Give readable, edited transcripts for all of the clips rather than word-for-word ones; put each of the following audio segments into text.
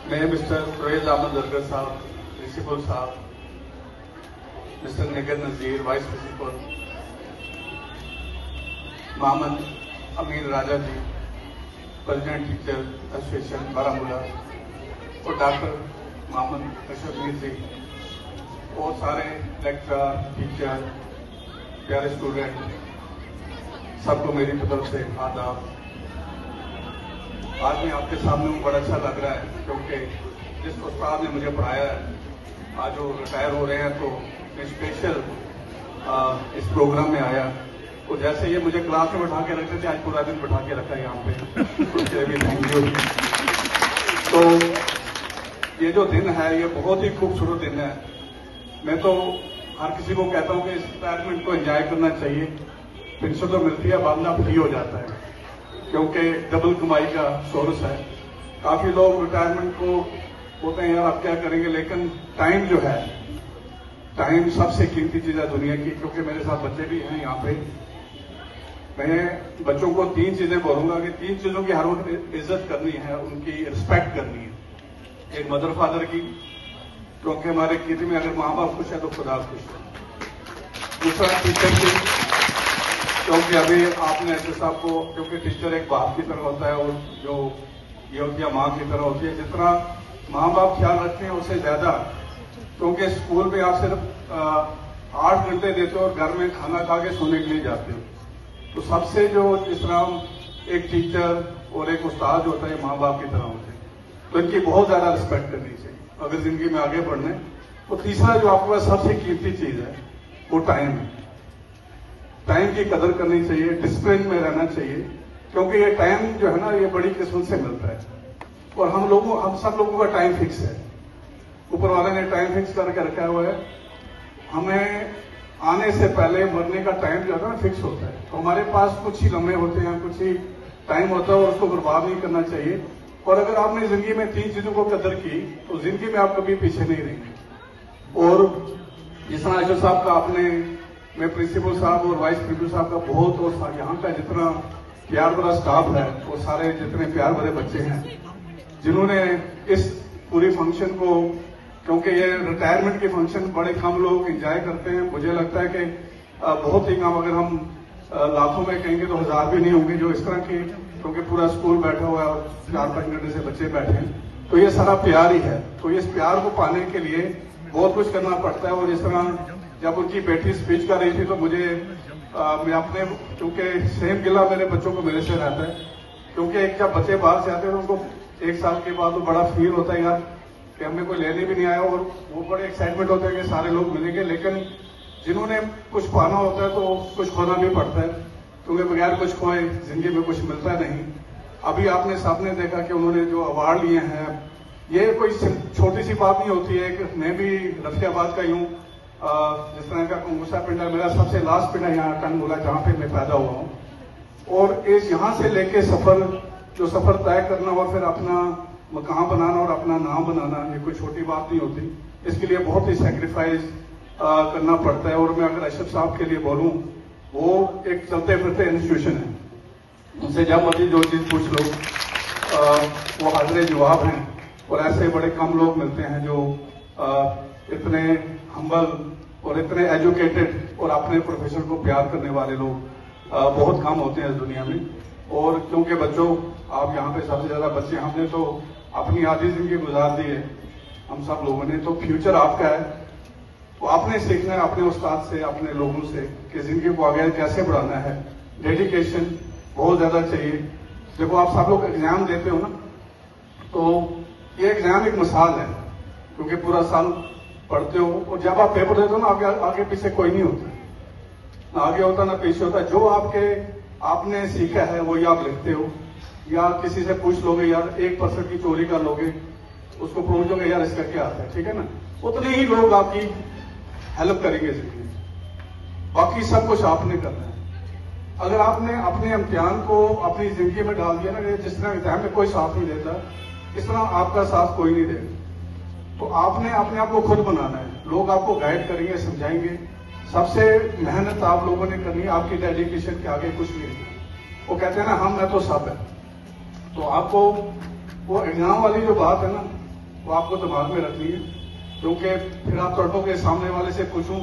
मैं मिस्टर फैज अहमद दरगर साहब, प्रिंसिपल साहब, मिस्टर निगर नज़ीर वाइस प्रिंसिपल, मोहम्मद अमीन राजा जी, प्रेसिडेंट टीचर एसोसिएशन बारामूला, और डॉक्टर मोहम्मद अशरफ मीर जी और सारे लेक्चरर, टीचर, प्यारे स्टूडेंट, सबको मेरी तरफ से आदाब। आज मैं आपके सामने हूँ, बड़ा अच्छा लग रहा है क्योंकि जिस उस्ताद ने मुझे पढ़ाया है आज वो रिटायर हो रहे हैं, तो मैं स्पेशल इस प्रोग्राम में आया। तो जैसे ये मुझे क्लास में बैठा के रखते थे, आज पूरा दिन बैठा के रखा है यहाँ पे, उसके भी थैंक यू। तो ये जो दिन है ये बहुत ही खूबसूरत दिन है। मैं तो हर किसी को कहता हूँ कि इस रिटायरमेंट को एंजॉय करना चाहिए। पेंशन तो मिलती है, बंदा फ्री हो जाता है क्योंकि डबल कमाई का सोर्स है। काफी लोग रिटायरमेंट को बोलते हैं यार आप क्या करेंगे, लेकिन टाइम जो है, टाइम सबसे कीमती चीज है दुनिया की। क्योंकि मेरे साथ बच्चे भी हैं यहाँ पे, मैं बच्चों को 3 चीजें बोलूंगा कि 3 चीजों की हर वक्त इज्जत करनी है, उनकी रिस्पेक्ट करनी है। एक मदर फादर की, क्योंकि हमारे खेती में अगर माँ बाप खुश है तो खुदा खुश है। दूसरा टीचर की, क्योंकि अभी आपने ऐसे साहब को, क्योंकि टीचर एक बाप की तरह होता है और जो ये होती है माँ की तरह होती है। जितना माँ बाप ख्याल रखते हैं उससे ज्यादा, क्योंकि स्कूल में आप सिर्फ 8 घंटे देते हो और घर में खाना खा के सोने के लिए जाते हो। तो सबसे जो जिस तरह एक टीचर और एक उस्ताद होता है माँ बाप की तरह होते हैं, तो इनकी बहुत ज्यादा रिस्पेक्ट करनी चाहिए अगर जिंदगी में आगे बढ़ना है। तो तीसरा जो आपके पास सबसे कीमती चीज है वो टाइम है। टाइम की कदर करनी चाहिए, डिसिप्लिन में रहना चाहिए, क्योंकि ये टाइम जो है ना ये बड़ी किस्मत से मिलता है। और हम सब लोगों का टाइम फिक्स है, ऊपर वाले ने टाइम फिक्स करके रखा हुआ है। हमें आने से पहले मरने का टाइम जो है ना फिक्स होता है। तो हमारे पास कुछ ही लम्हे होते हैं, कुछ ही टाइम होता है और उसको बर्बाद नहीं करना चाहिए। और अगर आपने जिंदगी में 3 चीजों को कदर की तो जिंदगी में आप कभी पीछे नहीं रहेंगे। और जिस तरह आशर साहब का आपने, मैं प्रिंसिपल साहब और वाइस प्रिंसिपल साहब का बहुत, और यहाँ का जितना प्यार भरा स्टाफ है और सारे जितने प्यार भरे बच्चे हैं जिन्होंने इस पूरी फंक्शन को, क्योंकि ये रिटायरमेंट के फंक्शन बड़े कम लोग एंजॉय करते हैं। मुझे लगता है कि बहुत ही कम, अगर हम लाखों में कहेंगे तो 1000 भी नहीं होंगे जो इस तरह की, क्योंकि पूरा स्कूल बैठा हुआ है और 4-5 घंटे से बच्चे बैठे हैं। तो ये सारा प्यार ही है। तो इस प्यार को पाने के लिए बहुत कुछ करना पड़ता है। और इस तरह जब उनकी बेटी स्पीच कर रही थी तो मुझे मैं अपने, क्योंकि सेम गिला मेरे बच्चों को मेरे से रहता है, क्योंकि एक जब बच्चे बाहर से आते हैं तो उनको 1 साल के बाद तो बड़ा फील होता है यार कि हमें कोई लेने भी नहीं आया, और वो बड़े एक्साइटमेंट होते हैं कि सारे लोग मिलेंगे। लेकिन जिन्होंने कुछ पाना होता है तो कुछ खोना भी पड़ता है, क्योंकि बगैर कुछ खोए जिंदगी में कुछ मिलता नहीं। अभी आपने सामने देखा कि उन्होंने जो अवार्ड लिए हैं, ये कोई छोटी सी बात नहीं होती है। कि मैं भी रफियाबाद का ही हूँ, जिस तरह का कुंगुसा पिंड है, मेरा सबसे लास्ट पिंड है यहाँ टंगमूला, जहाँ पे मैं पैदा हुआ हूँ। और इस यहाँ से लेके सफर तय करना और फिर अपना मकाम बनाना और अपना नाम बनाना, ये कोई छोटी बात नहीं होती। इसके लिए बहुत ही सेक्रीफाइस करना पड़ता है। और मैं अगर अशरफ साहब के लिए बोलूं, वो एक चलते फिरते इंस्टीट्यूशन है, उनसे जब मर्जी जो चीज पूछ लो वो हाजिर जवाब हैं। और ऐसे बड़े कम लोग मिलते हैं जो इतने हम्बल और इतने एजुकेटेड और अपने प्रोफेशन को प्यार करने वाले लोग बहुत कम होते हैं इस दुनिया में। और क्योंकि बच्चों, आप यहाँ पे सबसे ज्यादा बच्चे, हमने तो अपनी आधी जिंदगी गुजार दी है हम सब लोगों ने, तो फ्यूचर आपका है। तो आपने सीखना है अपने उस्ताद से, अपने लोगों से कि जिंदगी को आगे कैसे बढ़ाना है। डेडिकेशन बहुत ज्यादा चाहिए। देखो आप सब लोग एग्जाम देते हो ना, तो ये एग्जाम एक मिसाल है, क्योंकि पूरा साल पढ़ते हो और जब आप पेपर देते हो ना, आगे पीछे कोई नहीं होता, ना आगे होता ना पीछे होता। जो आपने सीखा है वही आप लिखते हो, या किसी से पूछ लोगे, यार 1% की चोरी कर लोगे, उसको पूछोगे यार इसका क्या आता है, ठीक है ना, उतने ही लोग आपकी हेल्प करेंगे जिंदगी में। बाकी सब कुछ आपने करना है। अगर आपने अपने इम्तिहान को अपनी जिंदगी में डाल दिया ना, जिस तरह इम्तिहान में कोई साथ नहीं देता, इस तरह आपका साथ कोई नहीं देगा। तो आपने अपने आप को खुद बनाना है। लोग आपको गाइड करेंगे, समझाएंगे। सबसे मेहनत आप लोगों ने करनी है, आपकी डेडिकेशन के आगे कुछ नहीं है। वो कहते हैं ना, हम मैं तो सब है। तो आपको वो एग्जाम वाली जो बात है ना, वो आपको दिमाग में रखनी है, क्योंकि फिर आप तड़पोगे, सामने वाले से पूछूं,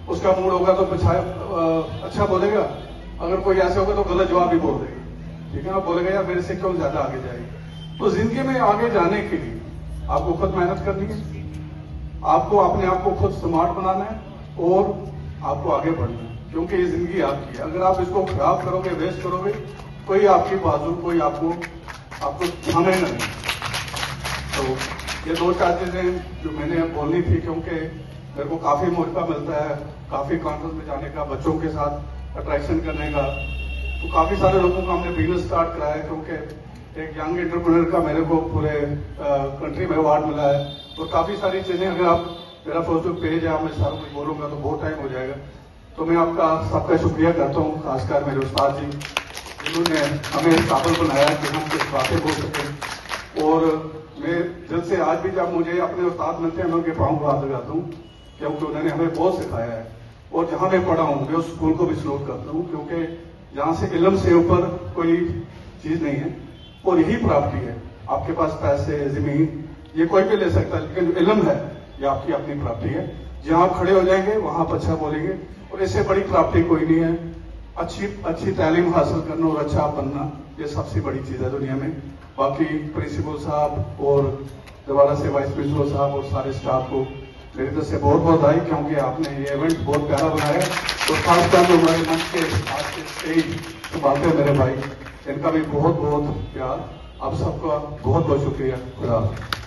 उसका मूड होगा तो अच्छा बोलेगा, अगर कोई ऐसे होगा तो गलत जवाब ही बोल देगा, ठीक है ना, बोलेगा यार मेरे से क्यों ज्यादा आगे जाएगी। तो जिंदगी में आगे जाने के लिए आपको खुद मेहनत करनी है, आपको अपने आप को खुद स्मार्ट बनाना है और आपको आगे बढ़ना है, क्योंकि ये जिंदगी आपकी है। अगर आप इसको खराब करोगे, वेस्ट करोगे, कोई आपकी बाजू, कोई आपको थामेगा नहीं। तो ये दो चार चीजें जो मैंने बोलनी थी, क्योंकि मेरे को काफी मौका मिलता है काफी कॉन्फ्रेंस में जाने का, बच्चों के साथ अट्रैक्शन करने का, तो काफी सारे लोगों का हमने बिजनेस स्टार्ट कराया है, क्योंकि एक यंग एंटरप्रेन्योर का मेरे को पूरे कंट्री में अवार्ड मिला है। और काफी सारी चीजें, अगर आप मेरा फेसबुक पेज है, आप मैं सारा कुछ बोलूंगा तो बहुत टाइम हो जाएगा। तो मैं आपका सबका शुक्रिया करता हूँ, खासकर मेरे उस्ताद जी जिन्होंने हमें इस काबिल बनाया कि हम कुछ बातें बोल सकें। और मैं जल्द से आज भी जब मुझे अपने उस्ताद मिलते हैं मैं उनके पाँव को हाथ लगाता हूँ, क्योंकि उन्होंने हमें बहुत सिखाया है। और जहां मैं पढ़ा हूँ मैं उस स्कूल को भी सलूट करता हूँ, क्योंकि जहां से इल्म से ऊपर कोई चीज नहीं है, और यही प्राप्ति है। आपके पास पैसे, जमीन, ये कोई भी ले सकता है, लेकिन जो इल्म है ये आपकी अपनी प्राप्ति है। जहां आप खड़े हो जाएंगे वहां आप अच्छा बोलेंगे, और इससे बड़ी प्राप्ति कोई नहीं है। अच्छी तालीम हासिल करना और अच्छा बनना, ये सबसे बड़ी चीज है दुनिया में। बाकी प्रिंसिपल साहब और दोबारा से वाइस प्रिंसिपल साहब और सारे स्टाफ को मेरी तरफ से बहुत बहुत बधाई, क्योंकि आपने ये इवेंट बहुत प्यारा बनाया। और खासकर जो हमारे मंच के आज के स्टेज संभालते हैं मेरे भाई, इनका भी बहुत बहुत प्यार। आप सबका बहुत बहुत शुक्रिया। खुदा हाफिज़।